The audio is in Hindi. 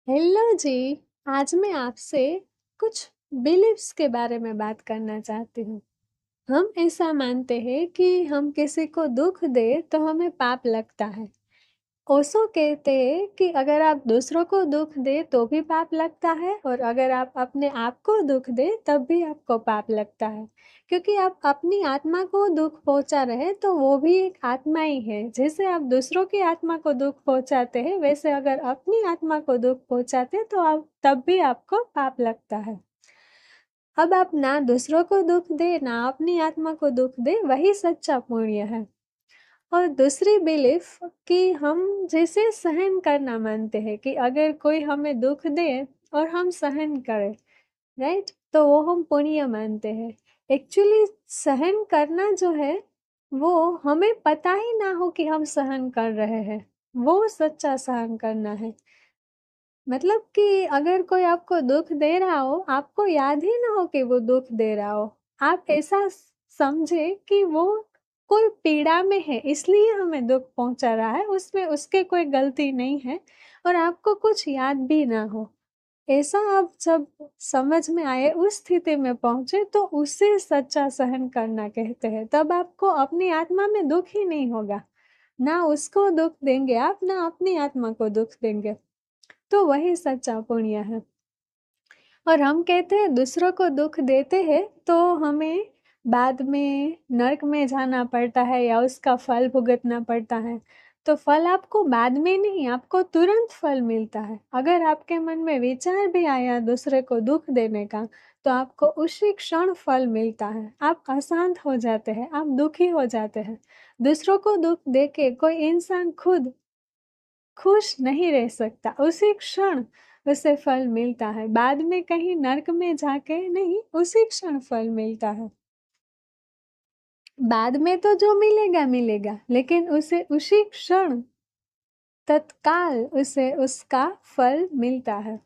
हेलो जी। आज मैं आपसे कुछ बिलीव्स के बारे में बात करना चाहती हूँ। हम ऐसा मानते हैं कि हम किसी को दुख दे तो हमें पाप लगता है। ओशो कहते हैं कि अगर आप दूसरों को दुख दे तो भी पाप लगता है और अगर आप अपने आप को दुख दे तब भी आपको पाप लगता है, क्योंकि आप अपनी आत्मा को दुख पहुंचा रहे तो वो भी एक आत्मा ही है। जैसे आप दूसरों की आत्मा को दुख पहुंचाते हैं वैसे अगर अपनी आत्मा को दुख पहुंचाते तो आप तब भी आपको पाप लगता है। अब आप ना दूसरों को दुख दे ना अपनी आत्मा को दुख दे, वही सच्चा पुण्य है। और दूसरी बिलीफ कि हम जैसे सहन करना मानते हैं कि अगर कोई हमें दुख दे और हम सहन करें, राइट, तो वो हम पुण्य मानते हैं। एक्चुअली सहन करना जो है वो हमें पता ही ना हो कि हम सहन कर रहे हैं, वो सच्चा सहन करना है। मतलब कि अगर कोई आपको दुख दे रहा हो, आपको याद ही ना हो कि वो दुख दे रहा हो, आप ऐसा समझे कि वो कोई पीड़ा में है इसलिए हमें दुख पहुंचा रहा है, उसमें उसके कोई गलती नहीं है और आपको कुछ याद भी ना हो। ऐसा आप जब समझ में आए, उस स्थिति में पहुंचे, तो उसे सच्चा सहन करना कहते हैं। तब आपको अपनी आत्मा में दुख ही नहीं होगा, ना उसको दुख देंगे आप ना अपनी आत्मा को दुख देंगे, तो वही सच्चा पुण्य है। और हम कहते हैं दूसरों को दुख देते हैं तो हमें बाद में नरक में जाना पड़ता है या उसका फल भुगतना पड़ता है। तो फल आपको बाद में नहीं, आपको तुरंत फल मिलता है। अगर आपके मन में विचार भी आया दूसरे को दुख देने का तो आपको उसी क्षण फल मिलता है। आप अशांत हो जाते हैं, आप दुखी हो जाते हैं। दूसरों को दुख देके कोई इंसान खुद खुश नहीं रह सकता, उसी क्षण उसे फल मिलता है, बाद में कहीं नरक में जाके नहीं, उसी क्षण फल मिलता है। बाद में तो जो मिलेगा मिलेगा, लेकिन उसे उसी क्षण तत्काल उसे उसका फल मिलता है।